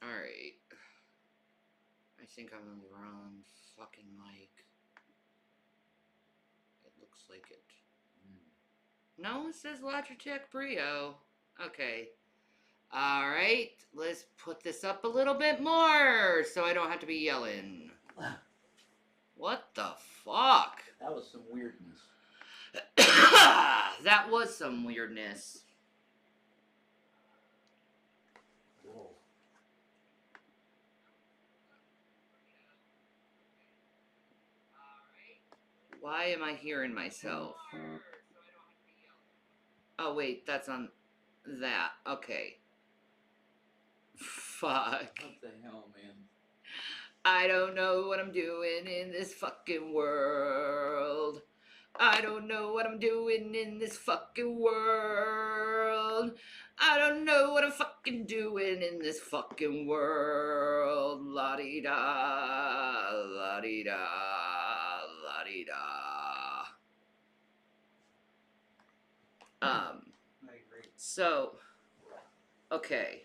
Alright. I think I'm on the wrong fucking mic. It looks like it. No, it says Logitech Brio. Okay. Alright, let's put this up a little bit more so I don't have to be yelling. What the fuck? That was some weirdness. That was some weirdness. Whoa. Why am I hearing myself? Oh, wait, that's on that. Okay. Fuck. What the hell, man? I don't know what I'm doing in this fucking world. I don't know what I'm doing in this fucking world. I don't know what I'm fucking doing in this fucking world. La-dee-da, la-dee-da, la-dee-da. I agree. So, okay.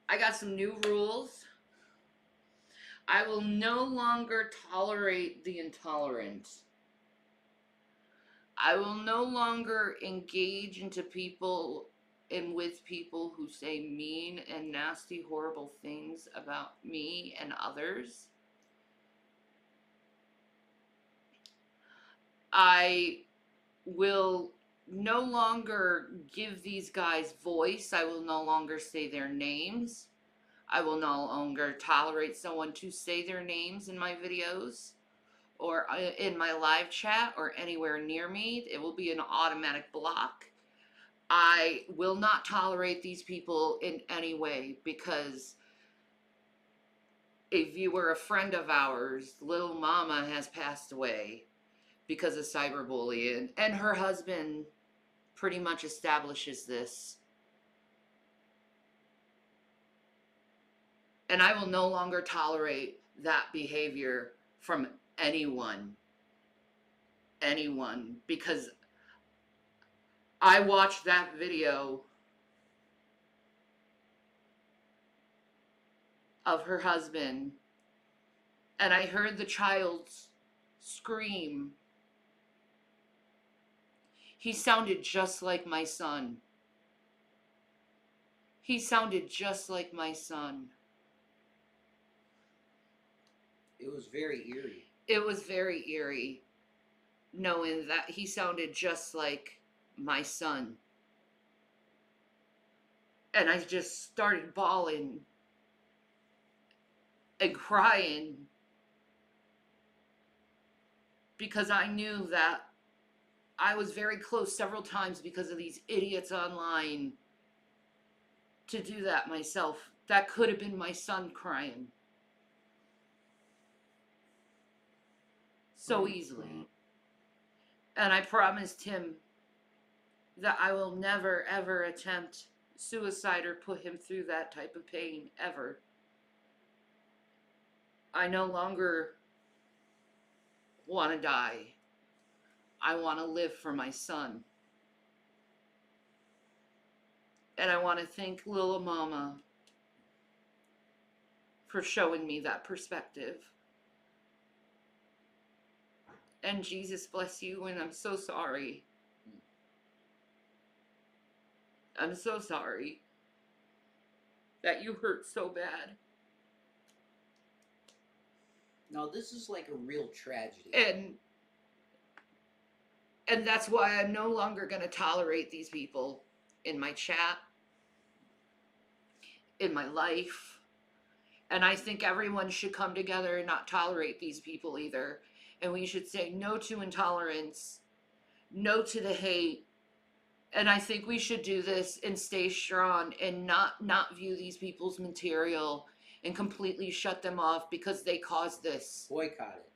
I got some new rules. I will no longer tolerate the intolerant. I will no longer engage into people and with people who say mean and nasty, horrible things about me and others. I will no longer give these guys voice. I will no longer say their names. I will no longer tolerate someone to say their names in my videos or in my live chat or anywhere near me. It will be an automatic block. I will not tolerate these people in any way because a viewer, a friend of ours, Little Mama, has passed away because of cyberbullying, and her husband pretty much establishes this. And I will no longer tolerate that behavior from anyone, because I watched that video of her husband and I heard the child's scream. He sounded just like my son. He sounded just like my son. It was very eerie. It was very eerie, knowing that he sounded just like my son. And I just started bawling and crying because I knew that I was very close several times because of these idiots online to do that myself. That could have been my son crying so easily. And I promised him that I will never, ever attempt suicide or put him through that type of pain, ever. I no longer want to die. I want to live for my son. And I want to thank Little Mama for showing me that perspective. And Jesus bless you, and I'm so sorry. I'm so sorry that you hurt so bad. No, this is like a real tragedy. And that's why I'm no longer going to tolerate these people in my chat, in my life. And I think everyone should come together and not tolerate these people either. And we should say no to intolerance, no to the hate. And I think we should do this and stay strong and not view these people's material and completely shut them off because they caused this. Boycott it.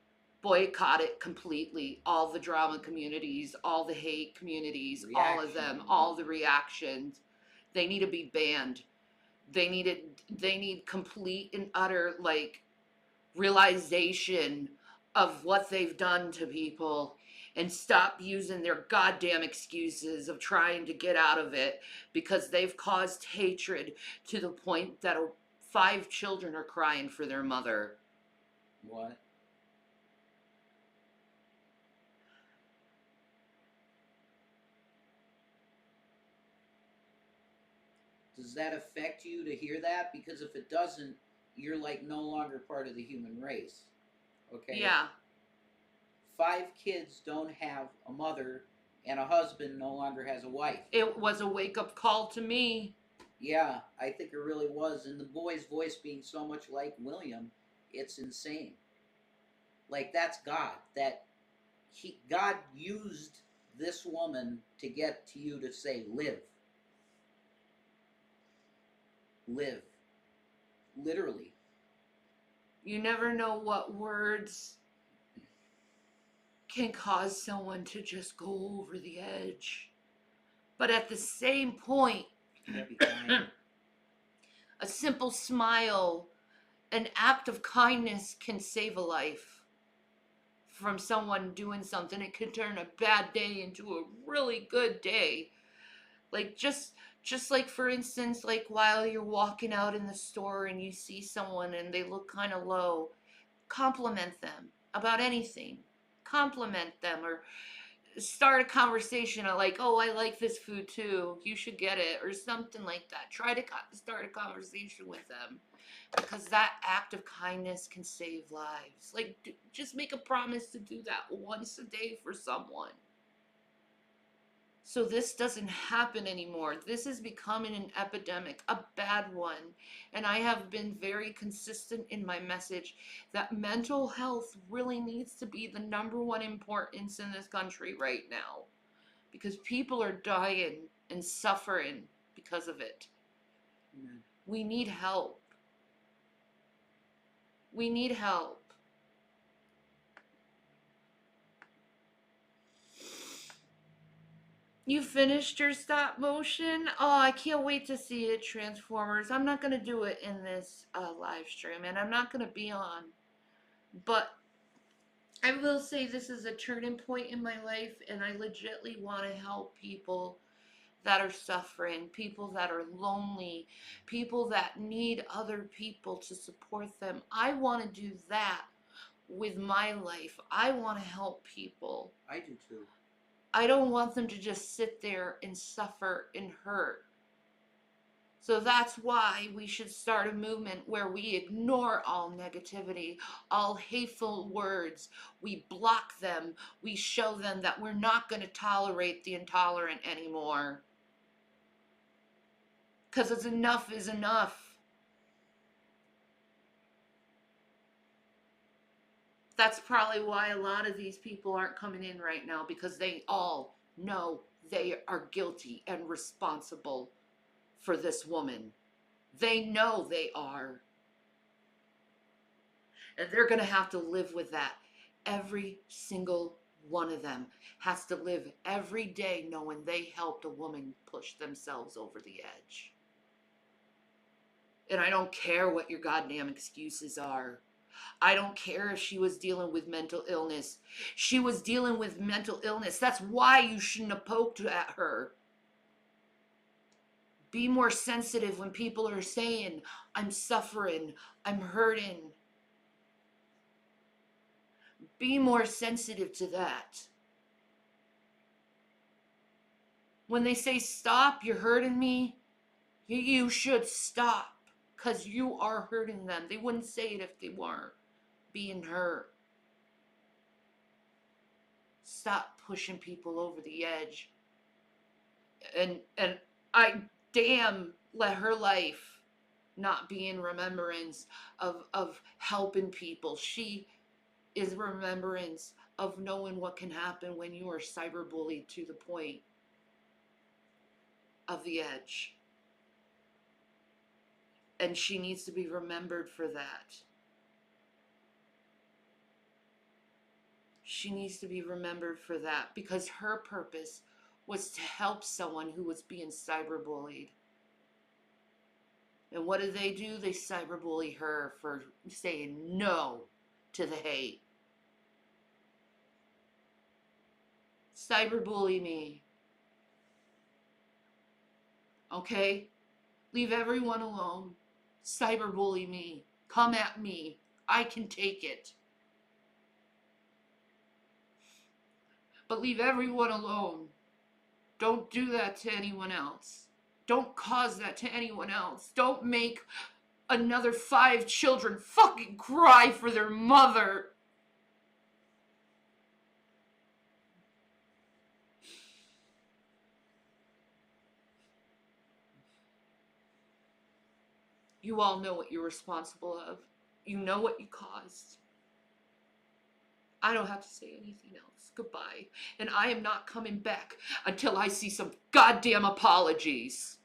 Boycott it completely. All the drama communities, all the hate communities, all of them, all the reactions. They need to be banned. They need complete and utter realization of what they've done to people and stop using their goddamn excuses of trying to get out of it, because they've caused hatred to the point that 5 children are crying for their mother. What? Does that affect you to hear that? Because if it doesn't, you're like no longer part of the human race. Okay? Yeah. 5 kids don't have a mother, and a husband no longer has a wife. It was a wake-up call to me. Yeah, I think it really was. And the boy's voice being so much like William, it's insane. Like, that's God. God used this woman to get to you to say, live. Live. Literally. You never know what words can cause someone to just go over the edge. But at the same point, a simple smile, an act of kindness can save a life from someone doing something. It can turn a bad day into a really good day. Like just like, for instance, like while you're walking out in the store and you see someone and they look kind of low, compliment them about anything. Compliment them, or start a conversation like, oh, I like this food too, you should get it, or something like that. Try to start a conversation with them, because that act of kindness can save lives. Like, just make a promise to do that once a day for someone, so this doesn't happen anymore. This is becoming an epidemic, a bad one. And I have been very consistent in my message that mental health really needs to be the #1 importance in this country right now, because people are dying and suffering because of it. Amen. We need help. We need help. You finished your stop motion? Oh, I can't wait to see it, Transformers. I'm not going to do it in this live stream, and I'm not going to be on. But I will say this is a turning point in my life, and I legitimately want to help people that are suffering, people that are lonely, people that need other people to support them. I want to do that with my life. I want to help people. I do too. I don't want them to just sit there and suffer and hurt. So that's why we should start a movement where we ignore all negativity, all hateful words. We block them. We show them that we're not going to tolerate the intolerant anymore. Because it's enough is enough. That's probably why a lot of these people aren't coming in right now, because they all know they are guilty and responsible for this woman. They know they are. And they're going to have to live with that. Every single one of them has to live every day knowing they helped a woman push themselves over the edge. And I don't care what your goddamn excuses are. I don't care if she was dealing with mental illness. She was dealing with mental illness. That's why you shouldn't have poked at her. Be more sensitive when people are saying, I'm suffering, I'm hurting. Be more sensitive to that. When they say, stop, you're hurting me, you should stop, because you are hurting them. They wouldn't say it if they weren't being hurt. Stop pushing people over the edge. And I damn let her life not be in remembrance of helping people. She is remembrance of knowing what can happen when you are cyberbullied to the point of the edge. And she needs to be remembered for that. She needs to be remembered for that, because her purpose was to help someone who was being cyberbullied. And what do? They cyberbully her for saying no to the hate. Cyberbully me. Okay? Leave everyone alone. Cyberbully me. Come at me. I can take it. But leave everyone alone. Don't do that to anyone else. Don't cause that to anyone else. Don't make another 5 children fucking cry for their mother. You all know what you're responsible of. You know what you caused. I don't have to say anything else. Goodbye. And I am not coming back until I see some goddamn apologies.